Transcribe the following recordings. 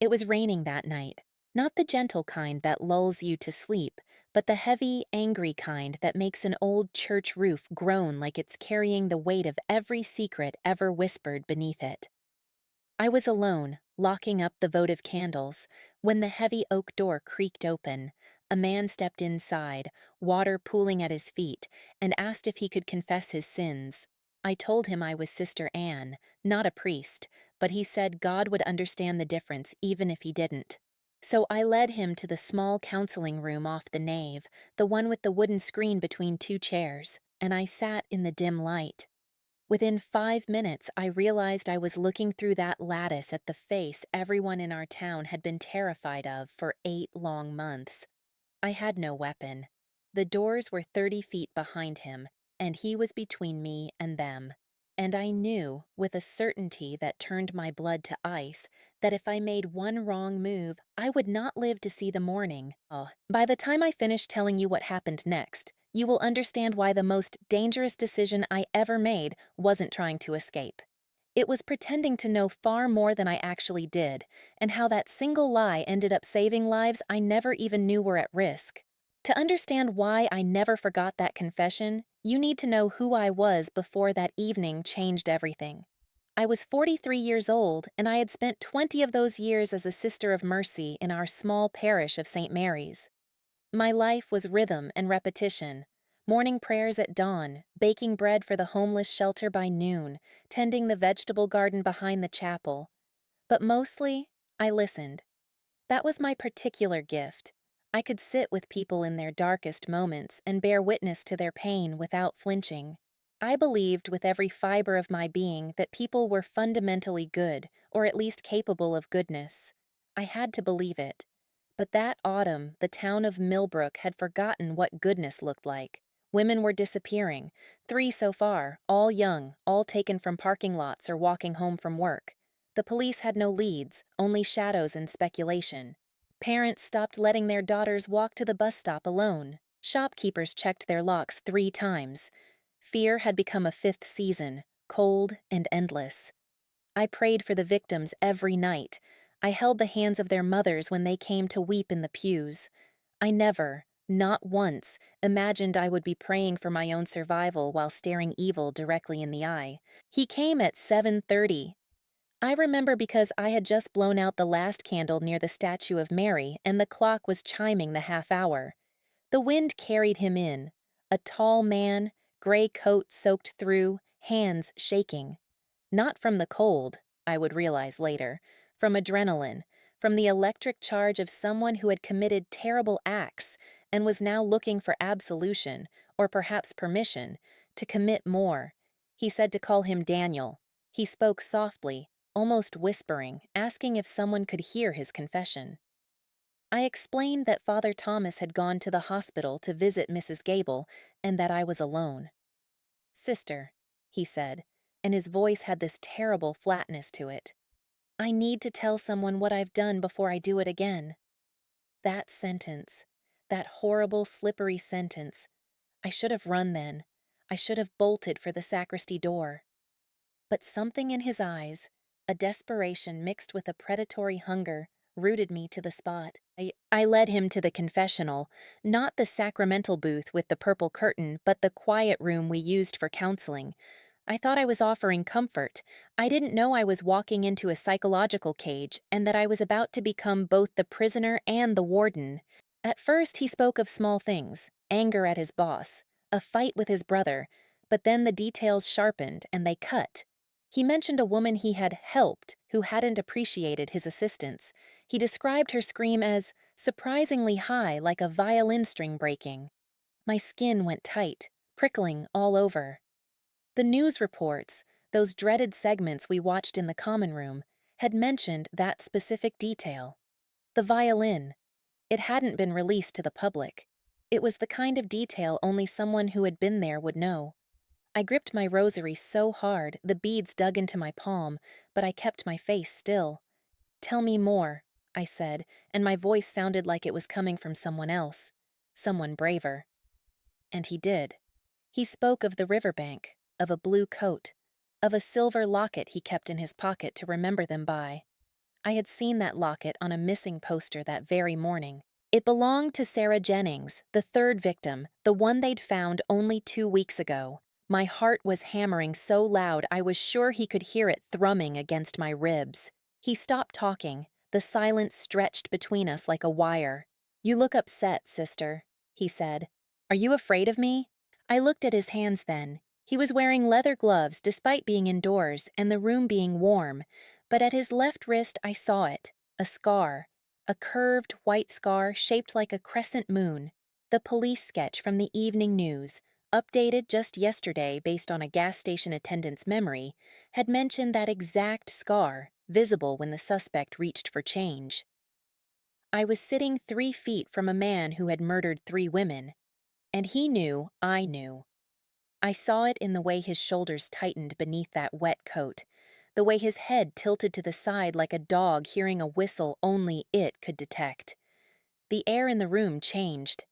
It was raining that night, not the gentle kind that lulls you to sleep, but the heavy, angry kind that makes an old church roof groan like it's carrying the weight of every secret ever whispered beneath it. I was alone, locking up the votive candles, when the heavy oak door creaked open. A man stepped inside, water pooling at his feet, and asked if he could confess his sins. I told him I was Sister Anne, not a priest, but he said God would understand the difference even if he didn't. So I led him to the small counseling room off the nave, the one with the wooden screen between two chairs, and I sat in the dim light. Within 5 minutes, I realized I was looking through that lattice at the face everyone in our town had been terrified of for 8 long months. I had no weapon. The doors were 30 feet behind him, and he was between me and them. And I knew, with a certainty that turned my blood to ice, that if I made one wrong move, I would not live to see the morning. Oh, by the time I finish telling you what happened next, you will understand why the most dangerous decision I ever made wasn't trying to escape. It was pretending to know far more than I actually did, and how that single lie ended up saving lives I never even knew were at risk. To understand why I never forgot that confession, you need to know who I was before that evening changed everything. I was 43 years old, and I had spent 20 of those years as a Sister of Mercy in our small parish of St. Mary's. My life was rhythm and repetition. Morning prayers at dawn, baking bread for the homeless shelter by noon, tending the vegetable garden behind the chapel. But mostly, I listened. That was my particular gift. I could sit with people in their darkest moments and bear witness to their pain without flinching. I believed with every fiber of my being that people were fundamentally good, or at least capable of goodness. I had to believe it. But that autumn, the town of Millbrook had forgotten what goodness looked like. Women were disappearing, 3 so far, all young, all taken from parking lots or walking home from work. The police had no leads, only shadows and speculation. Parents stopped letting their daughters walk to the bus stop alone. Shopkeepers checked their locks 3 times. Fear had become a fifth season, cold and endless. I prayed for the victims every night. I held the hands of their mothers when they came to weep in the pews. I never, not once, imagined I would be praying for my own survival while staring evil directly in the eye. He came at 7:30. I remember because I had just blown out the last candle near the statue of Mary and the clock was chiming the half hour. The wind carried him in, a tall man, gray coat soaked through, hands shaking. Not from the cold, I would realize later, from adrenaline, from the electric charge of someone who had committed terrible acts and was now looking for absolution, or perhaps permission, to commit more. He said to call him Daniel. He spoke softly, almost whispering, asking if someone could hear his confession. I explained that Father Thomas had gone to the hospital to visit Mrs. Gable and that I was alone. Sister, he said, and his voice had this terrible flatness to it. I need to tell someone what I've done before I do it again. That sentence, that horrible, slippery sentence. I should have run then. I should have bolted for the sacristy door. But something in his eyes, a desperation mixed with a predatory hunger, rooted me to the spot. I led him to the confessional, not the sacramental booth with the purple curtain, but the quiet room we used for counseling. I thought I was offering comfort. I didn't know I was walking into a psychological cage and that I was about to become both the prisoner and the warden. At first, he spoke of small things, anger at his boss, a fight with his brother, but then the details sharpened and they cut. He mentioned a woman he had helped who hadn't appreciated his assistance. He described her scream as surprisingly high, like a violin string breaking. My skin went tight, prickling all over. The news reports, those dreaded segments we watched in the common room, had mentioned that specific detail. The violin. It hadn't been released to the public. It was the kind of detail only someone who had been there would know. I gripped my rosary so hard the beads dug into my palm, but I kept my face still. Tell me more, I said, and my voice sounded like it was coming from someone else, someone braver. And he did. He spoke of the riverbank, of a blue coat, of a silver locket he kept in his pocket to remember them by. I had seen that locket on a missing poster that very morning. It belonged to Sarah Jennings, the third victim, the one they'd found only 2 weeks ago. My heart was hammering so loud I was sure he could hear it thrumming against my ribs. He stopped talking. The silence stretched between us like a wire. "You look upset, sister," he said. "Are you afraid of me?" I looked at his hands then. He was wearing leather gloves despite being indoors and the room being warm, but at his left wrist I saw it, a scar, a curved white scar shaped like a crescent moon. The police sketch from the evening news, updated just yesterday based on a gas station attendant's memory, had mentioned that exact scar, visible when the suspect reached for change. I was sitting 3 feet from a man who had murdered 3 women, and he knew I knew. I saw it in the way his shoulders tightened beneath that wet coat, the way his head tilted to the side like a dog hearing a whistle only it could detect. The air in the room changed.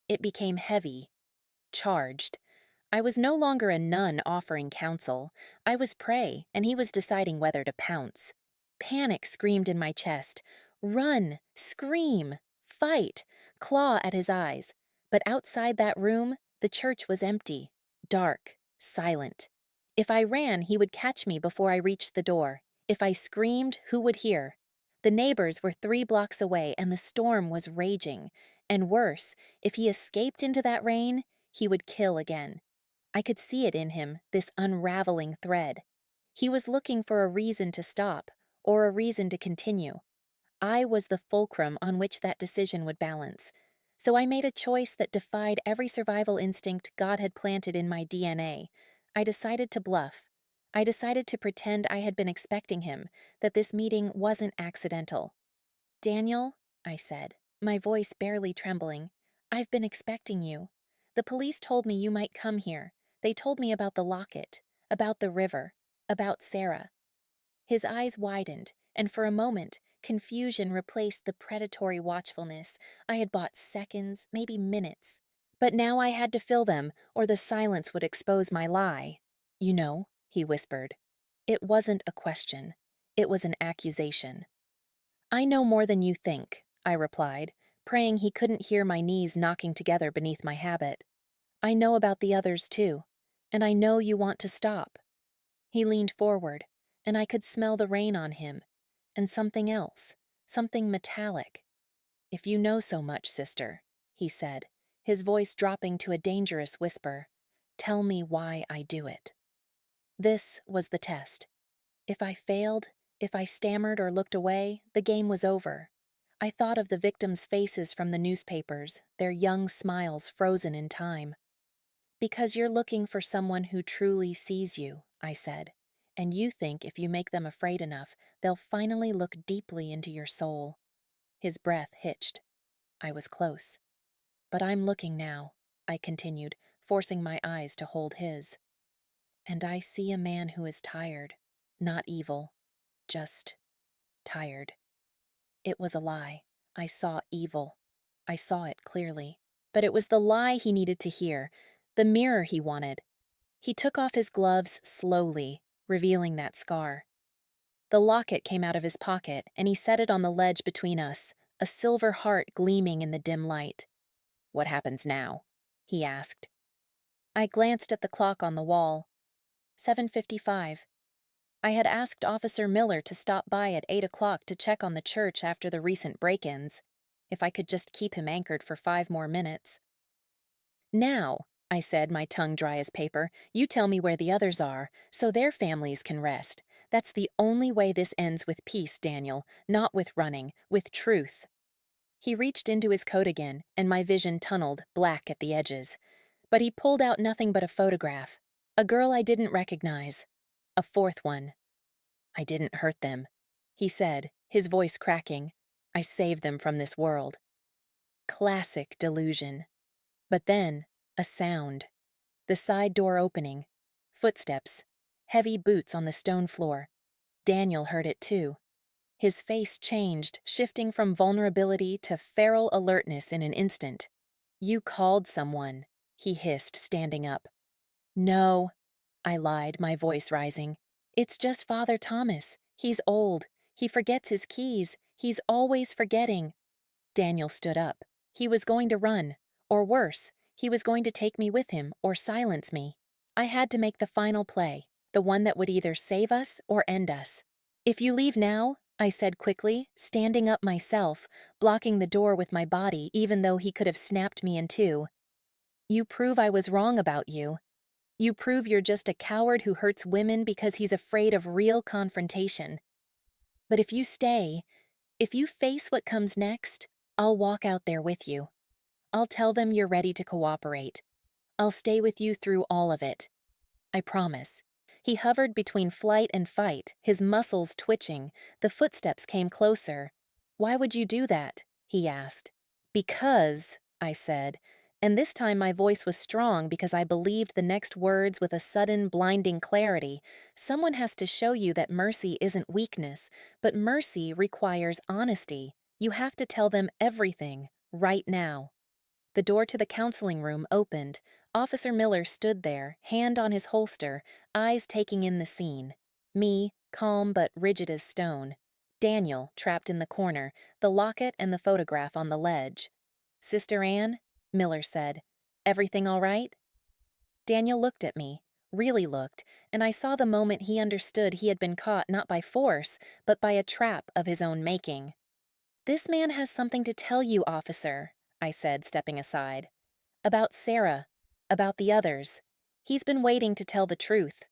It became heavy, charged. I was no longer a nun offering counsel. I was prey, and he was deciding whether to pounce. Panic screamed in my chest. Run, scream, fight, claw at his eyes. But outside that room, the church was empty, dark, silent. If I ran, he would catch me before I reached the door. If I screamed, who would hear? The neighbors were 3 blocks away, and the storm was raging. And worse, if he escaped into that rain, he would kill again. I could see it in him, this unraveling thread. He was looking for a reason to stop, or a reason to continue. I was the fulcrum on which that decision would balance. So I made a choice that defied every survival instinct God had planted in my DNA. I decided to bluff. I decided to pretend I had been expecting him, that this meeting wasn't accidental. "Daniel," I said, my voice barely trembling, "I've been expecting you. The police told me you might come here. They told me about the locket, about the river, about Sarah." His eyes widened, and for a moment, confusion replaced the predatory watchfulness. I had bought seconds, maybe minutes. But now I had to fill them, or the silence would expose my lie. "You know," he whispered. It wasn't a question. It was an accusation. "I know more than you think," I replied, praying he couldn't hear my knees knocking together beneath my habit. "I know about the others, too, and I know you want to stop." He leaned forward, and I could smell the rain on him, and something else, something metallic. "If you know so much, sister," he said, his voice dropping to a dangerous whisper, "tell me why I do it." This was the test. If I failed, if I stammered or looked away, the game was over. I thought of the victims' faces from the newspapers, their young smiles frozen in time. "Because you're looking for someone who truly sees you," I said, "and you think if you make them afraid enough, they'll finally look deeply into your soul." His breath hitched. I was close. "But I'm looking now," I continued, forcing my eyes to hold his. "And I see a man who is tired, not evil, just tired." It was a lie. I saw evil. I saw it clearly. But it was the lie he needed to hear, the mirror he wanted. He took off his gloves slowly, revealing that scar. The locket came out of his pocket, and he set it on the ledge between us, a silver heart gleaming in the dim light. "What happens now?" he asked. I glanced at the clock on the wall. 7:55. I had asked Officer Miller to stop by at 8 o'clock to check on the church after the recent break-ins, if I could just keep him anchored for 5 more minutes. "Now," I said, my tongue dry as paper, "you tell me where the others are, so their families can rest. That's the only way this ends with peace, Daniel, not with running, with truth." He reached into his coat again, and my vision tunneled, black at the edges. But he pulled out nothing but a photograph. A girl I didn't recognize. A fourth one. "I didn't hurt them," he said, his voice cracking. "I saved them from this world." Classic delusion. But then, a sound. The side door opening. Footsteps. Heavy boots on the stone floor. Daniel heard it too. His face changed, shifting from vulnerability to feral alertness in an instant. "You called someone," he hissed, standing up. "No," I lied, my voice rising. "It's just Father Thomas. He's old. He forgets his keys. He's always forgetting. Daniel stood up. He was going to run. Or worse, he was going to take me with him or silence me. I had to make the final play, the one that would either save us or end us. If you leave now, I said quickly, standing up myself, blocking the door with my body even though he could have snapped me in two. You prove I was wrong about you. You prove you're just a coward who hurts women because he's afraid of real confrontation. But if you stay, if you face what comes next, I'll walk out there with you. I'll tell them you're ready to cooperate. I'll stay with you through all of it. I promise. He hovered between flight and fight, his muscles twitching. The footsteps came closer. Why would you do that? He asked. Because, I said, and this time my voice was strong because I believed the next words with a sudden, blinding clarity. Someone has to show you that mercy isn't weakness, but mercy requires honesty. You have to tell them everything, right now. The door to the counseling room opened. Officer Miller stood there, hand on his holster, eyes taking in the scene. Me, calm but rigid as stone. Daniel, trapped in the corner, the locket and the photograph on the ledge. Sister Anne, Miller said, everything all right? Daniel looked at me, really looked, and I saw the moment he understood he had been caught not by force, but by a trap of his own making. This man has something to tell you, officer, I said, stepping aside. About Sarah. About the others. He's been waiting to tell the truth.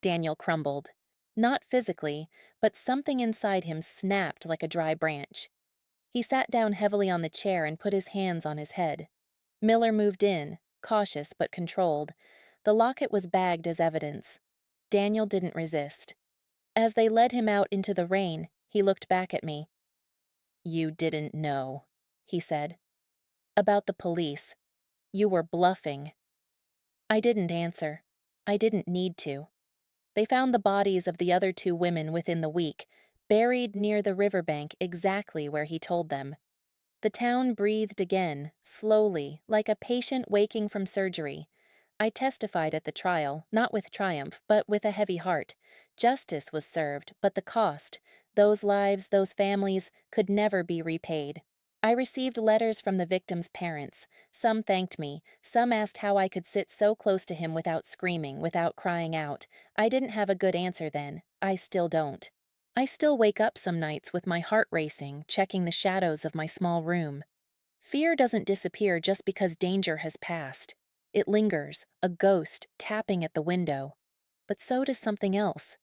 Daniel crumbled. Not physically, but something inside him snapped like a dry branch. He sat down heavily on the chair and put his hands on his head. Miller moved in, cautious but controlled. The locket was bagged as evidence. Daniel didn't resist. As they led him out into the rain, he looked back at me. You didn't know, he said. About the police. You were bluffing. I didn't answer. I didn't need to. They found the bodies of the other two women within the week, buried near the riverbank exactly where he told them. The town breathed again, slowly, like a patient waking from surgery. I testified at the trial, not with triumph, but with a heavy heart. Justice was served, but the cost, those lives, those families, could never be repaid. I received letters from the victims' parents. Some thanked me. Some asked how I could sit so close to him without screaming, without crying out. I didn't have a good answer then. I still don't. I still wake up some nights with my heart racing, checking the shadows of my small room. Fear doesn't disappear just because danger has passed. It lingers, a ghost tapping at the window. But so does something else.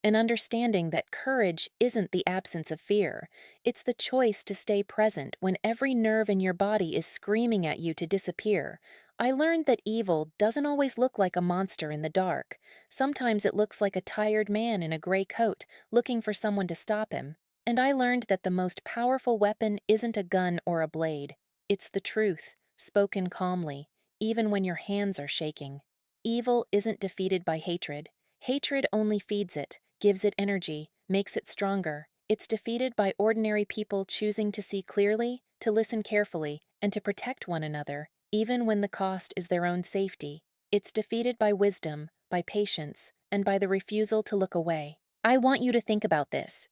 An understanding that courage isn't the absence of fear. It's the choice to stay present when every nerve in your body is screaming at you to disappear. I learned that evil doesn't always look like a monster in the dark. Sometimes it looks like a tired man in a gray coat, looking for someone to stop him. And I learned that the most powerful weapon isn't a gun or a blade. It's the truth, spoken calmly, even when your hands are shaking. Evil isn't defeated by hatred. Hatred only feeds it, gives it energy, makes it stronger. It's defeated by ordinary people choosing to see clearly, to listen carefully, and to protect one another, even when the cost is their own safety. It's defeated by wisdom, by patience, and by the refusal to look away. I want you to think about this.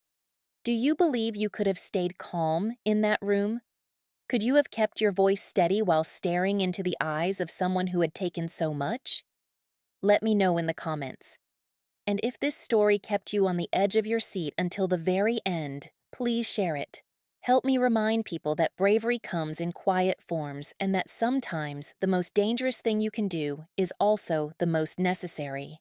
Do you believe you could have stayed calm in that room? Could you have kept your voice steady while staring into the eyes of someone who had taken so much? Let me know in the comments. And if this story kept you on the edge of your seat until the very end, please share it. Help me remind people that bravery comes in quiet forms and that sometimes the most dangerous thing you can do is also the most necessary.